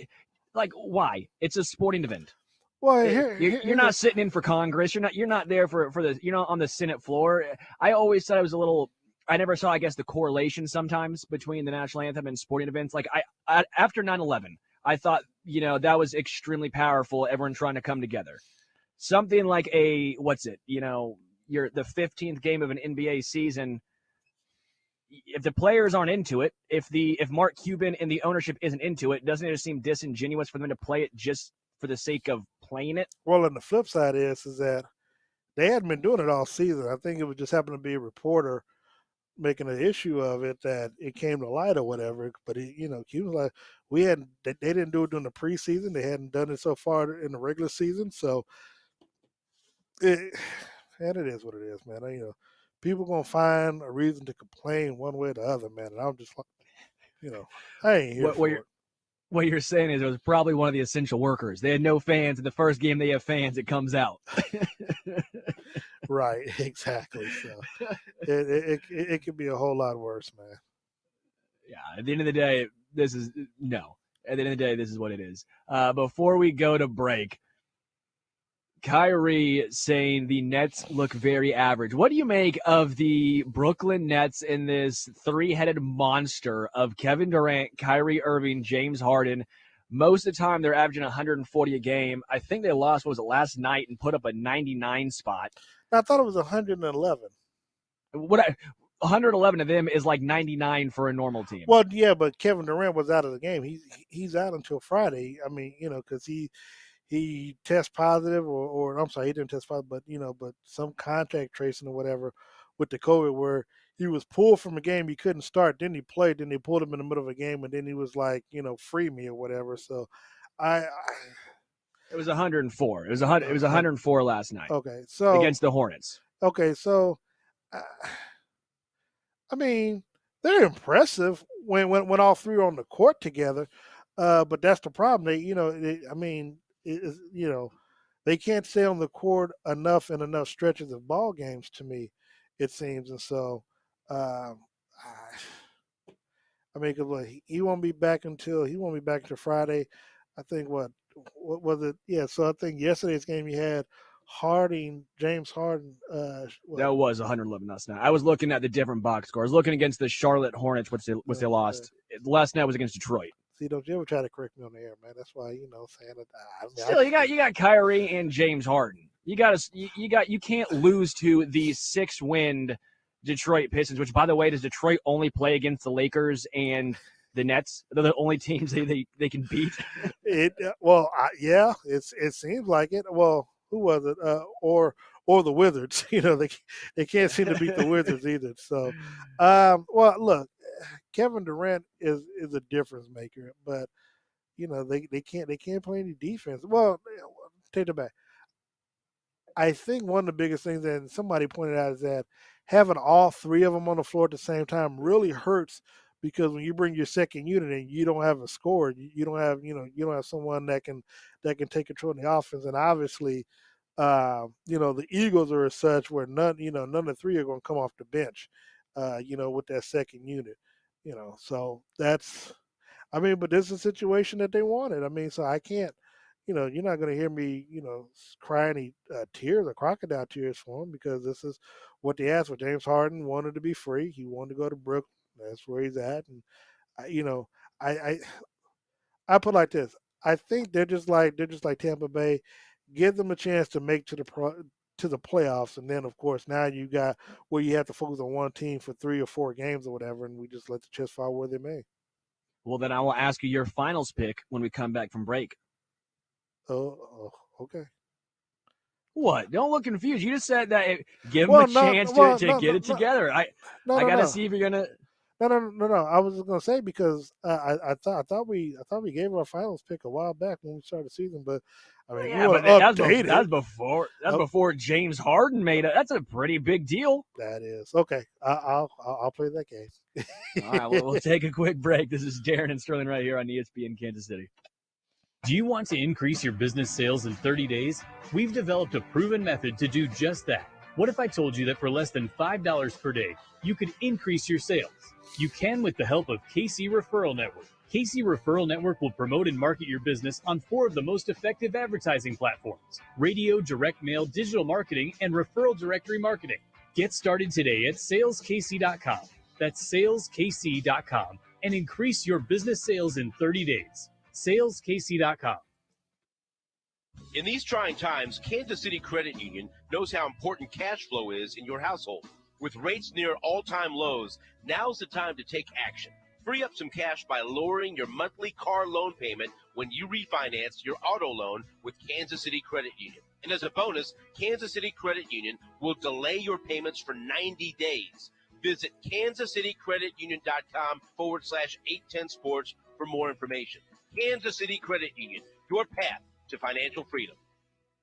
Like, why? It's a sporting event. Well, you're not sitting in for Congress. You're not there for the. You're not on the Senate floor. I always thought it was a little. I never saw, I guess, the correlation sometimes between the national anthem and sporting events. Like I after 9/11, I thought that was extremely powerful. Everyone trying to come together. Something like the 15th game of an NBA season. If the players aren't into it, if Mark Cuban and the ownership isn't into it, doesn't it just seem disingenuous for them to play it just for the sake of playing it? Well, and the flip side is that they hadn't been doing it all season. I think it would just happen to be a reporter making an issue of it that it came to light or whatever. But Cuban's like, they didn't do it during the preseason. They hadn't done it so far in the regular season. So it is what it is, man. People gonna find a reason to complain one way or the other, man. And I'm just like, I ain't here for it. What you're saying is it was probably one of the essential workers. They had no fans. In the first game they have fans, it comes out. Right, exactly. So it could be a whole lot worse, man. Yeah, at the end of the day, At the end of the day, this is what it is. Before we go to break, Kyrie saying the Nets look very average. What do you make of the Brooklyn Nets in this three-headed monster of Kevin Durant, Kyrie Irving, James Harden? Most of the time, they're averaging 140 a game. I think they lost, last night and put up a 99 spot. I thought it was 111. 111 of them is like 99 for a normal team. Well, yeah, but Kevin Durant was out of the game. He's out until Friday. I mean, because he tests positive, or I'm sorry, he didn't test positive, but some contact tracing or whatever with the COVID, where he was pulled from a game he couldn't start. Then he played. Then they pulled him in the middle of a game, and then he was like, free me or whatever. So, it was 104. It was 104 last night. Okay, so against the Hornets. Okay, so I mean, they're impressive when all three are on the court together. But that's the problem. They can't stay on the court enough in enough stretches of ball games, to me, it seems. And so, because he won't be back until Friday. I think what was it? Yeah. So I think yesterday's game he had James Harden. That was 111 last night. I was looking at the different box scores. Looking against the Charlotte Hornets, which they lost. Last night was against Detroit. See, don't you ever try to correct me on the air, man? That's why saying it. Still, you got Kyrie and James Harden. You can't lose to the 6-win Detroit Pistons. Which, by the way, does Detroit only play against the Lakers and the Nets? They're the only teams they can beat. Yeah, it seems like it. Well, who was it? Or the Wizards. They can't seem to beat the Wizards either. So, look. Kevin Durant is a difference maker, but they can't play any defense. Well, take it back. I think one of the biggest things that somebody pointed out is that having all three of them on the floor at the same time really hurts, because when you bring your second unit in, you don't have a scorer. You don't have someone that can take control of the offense. And obviously, the Eagles are as such where none of the three are going to come off the bench. With that second unit, so that's, but this is a situation that they wanted. So I can't, you're not going to hear me, cry any tears or crocodile tears for him, because this is what they asked for. James Harden wanted to be free. He wanted to go to Brooklyn. That's where he's at. And, I put it like this. I think they're just like Tampa Bay. Give them a chance to make to the playoffs, and then of course now you got where you have to focus on one team for 3 or 4 games or whatever, and we just let the chips fall where they may. Well, then I will ask you your finals pick when we come back from break. Oh, okay. What? Don't look confused. You just said that give them a chance to get it together. I gotta see if you're gonna. No. I was just gonna say, because I thought we gave our finals pick a while back when we started the season, but I mean, Yeah, you want but to update that's it. before James Harden made it. That's a pretty big deal. That is okay. I'll play that game. All right, well, we'll take a quick break. This is Darren and Sterling right here on ESPN Kansas City. Do you want to increase your business sales in 30 days? We've developed a proven method to do just that. What if I told you that for less than $5 per day, you could increase your sales? You can with the help of KC Referral Network. KC Referral Network will promote and market your business on 4 of the most effective advertising platforms: radio, direct mail, digital marketing, and referral directory marketing. Get started today at saleskc.com. That's saleskc.com and increase your business sales in 30 days. saleskc.com. In these trying times, Kansas City Credit Union knows how important cash flow is in your household. With rates near all-time lows, now's the time to take action. Free up some cash by lowering your monthly car loan payment when you refinance your auto loan with Kansas City Credit Union. And as a bonus, Kansas City Credit Union will delay your payments for 90 days. Visit kansascitycreditunion.com/810sports for more information. Kansas City Credit Union, your path to financial freedom.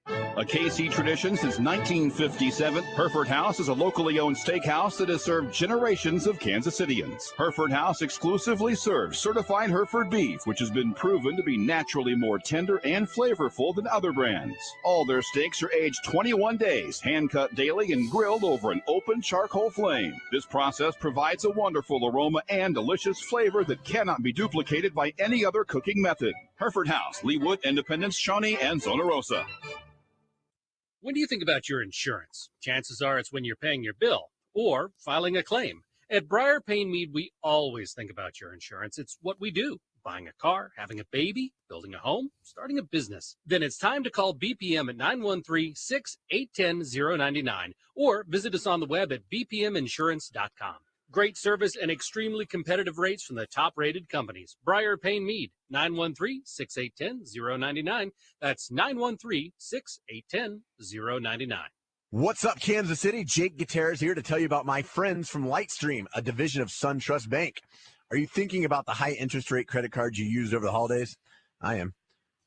A KC tradition since 1957, Hereford House is a locally owned steakhouse that has served generations of Kansas Cityans. Hereford House exclusively serves certified Hereford beef, which has been proven to be naturally more tender and flavorful than other brands. All their steaks are aged 21 days, hand-cut daily, and grilled over an open charcoal flame. This process provides a wonderful aroma and delicious flavor that cannot be duplicated by any other cooking method. Hereford House, Leawood, Independence, Shawnee, and Zona Rosa. When do you think about your insurance? Chances are it's when you're paying your bill or filing a claim. At Briar Payne Mead, we always think about your insurance. It's what we do. Buying a car, having a baby, building a home, starting a business. Then it's time to call BPM at 913-681-099 or visit us on the web at bpminsurance.com. Great service and extremely competitive rates from the top-rated companies. Briar Payne Mead, 913-681-099. That's 913-681-099. What's up, Kansas City? Jake Gutierrez here to tell you about my friends from Lightstream, a division of SunTrust Bank. Are you thinking about the high interest rate credit cards you used over the holidays? I am.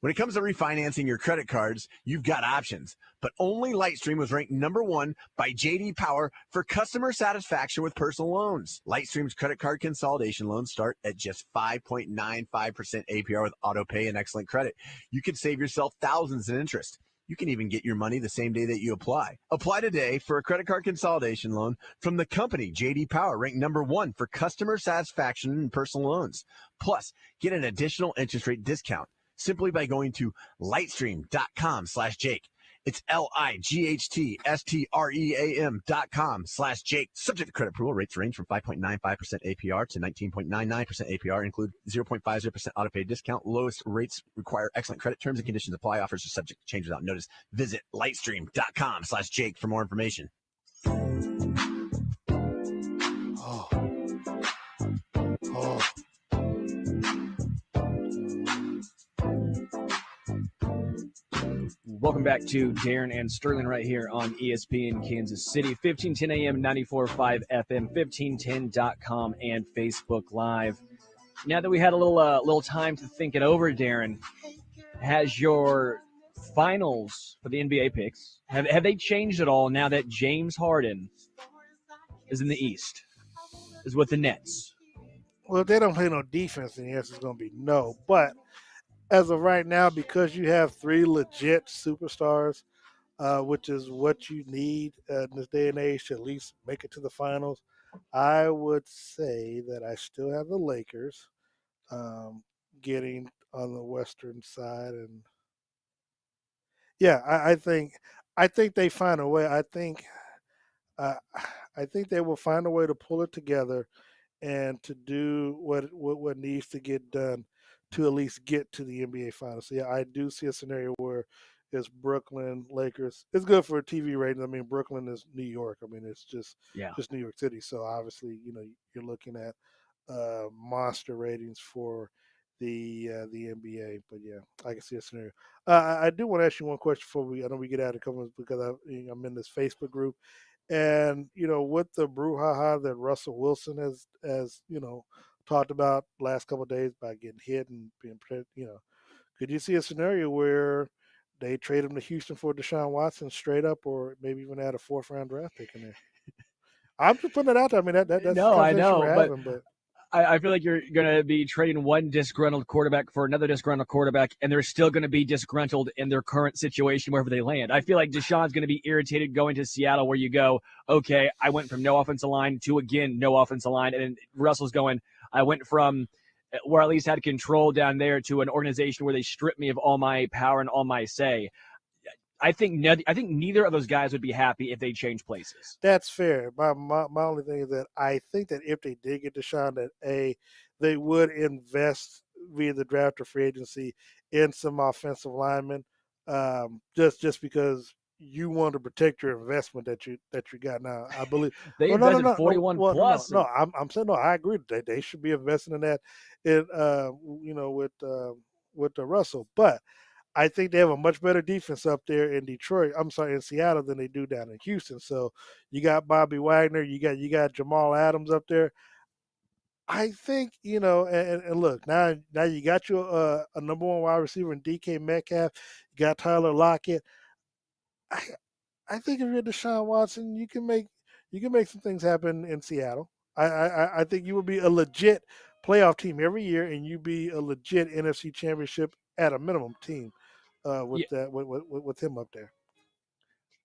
When it comes to refinancing your credit cards, you've got options, but only Lightstream was ranked #1 by J.D. Power for customer satisfaction with personal loans. Lightstream's credit card consolidation loans start at just 5.95% APR with autopay and excellent credit. You can save yourself thousands in interest. You can even get your money the same day that you apply. Apply today for a credit card consolidation loan from the company J.D. Power, ranked #1 for customer satisfaction in personal loans. Plus, get an additional interest rate discount simply by going to lightstream.com/Jake. It's LIGHTSTREAM.com/Jake. Subject to credit approval. Rates range from 5.95% APR to 19.99% APR. Include 0.50% autopay discount. Lowest rates require excellent credit. Terms and conditions apply. Offers are subject to change without notice. Visit lightstream.com/Jake for more information. Welcome back to Darren and Sterling right here on ESPN Kansas City, 1510 AM, 94.5 FM, 1510.com, and Facebook Live. Now that we had a little time to think it over, Darren, has your finals for the NBA picks, have they changed at all now that James Harden is in the East, is with the Nets? Well, if they don't play no defense, then the answer is going to be no. But as of right now, because you have 3 legit superstars, which is what you need in this day and age to at least make it to the finals, I would say that I still have the Lakers getting on the Western side. And yeah, I think they find a way. I think they will find a way to pull it together and to do what needs to get done to at least get to the NBA Finals. So yeah, I do see a scenario where it's Brooklyn, Lakers. It's good for TV ratings. I mean, Brooklyn is New York. I mean, it's just New York City. So obviously, you're looking at monster ratings for the NBA. But yeah, I can see a scenario. I do want to ask you one question before I know we get out of comments, because I'm in this Facebook group. And, with the brouhaha that Russell Wilson has talked about last couple of days by getting hit and being, could you see a scenario where they trade him to Houston for Deshaun Watson straight up, or maybe even add a 4th-round draft pick in there. I'm just putting it out there. I mean, that's the No, I conversation know, we're but having, but I feel like you're going to be trading one disgruntled quarterback for another disgruntled quarterback, and they're still going to be disgruntled in their current situation wherever they land. I feel like Deshaun's going to be irritated going to Seattle, where you go, okay, I went from no offensive line to, again, no offensive line. And then Russell's going, I went from where I at least had control down there to an organization where they stripped me of all my power and all my say. I think neither of those guys would be happy if they change places. that's fair. My only thing is that I think that if they did get Deshaun, that they would invest via the draft or free agency in some offensive linemen, just because you want to protect your investment that you got now. I believe They well, invested 41 plus. No, I'm saying no. I agree that they should be investing in that, with the Russell, but I think they have a much better defense up there in Detroit. I'm sorry, in Seattle than they do down in Houston. So you got Bobby Wagner, you got Jamal Adams up there. I think and look now you got your a number one wide receiver in DK Metcalf. You got Tyler Lockett. I think if you're Deshaun Watson, you can make some things happen in Seattle. I think you would be a legit playoff team every year, and you be a legit NFC Championship at a minimum team with him up there.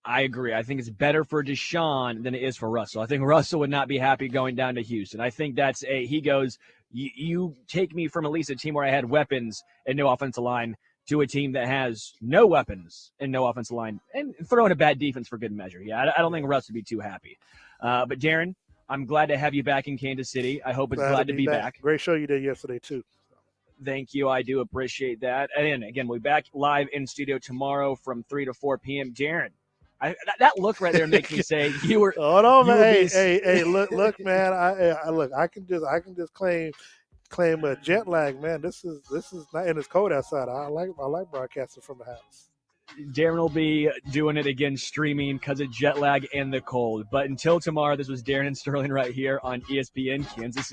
I agree. I think it's better for Deshaun than it is for Russell. I think Russell would not be happy going down to Houston. I think he goes, you take me from at least a team where I had weapons and no offensive line to a team that has no weapons and no offensive line and throw in a bad defense for good measure. Yeah, I don't think Russ would be too happy. But Darren, I'm glad to have you back in Kansas City. I hope it's glad to be back. Great show you did yesterday too. Thank you. I do appreciate that. And again, we'll be back live in studio tomorrow from 3 to 4 p.m. Darren, that look right there makes me say you were. Oh no, man! Hey! Look, man! I can just claim a jet lag, man. This is not, and it's cold outside. I like broadcasting from the house. Darren will be doing it again, streaming because of jet lag and the cold. But until tomorrow, this was Darren and Sterling right here on ESPN Kansas City.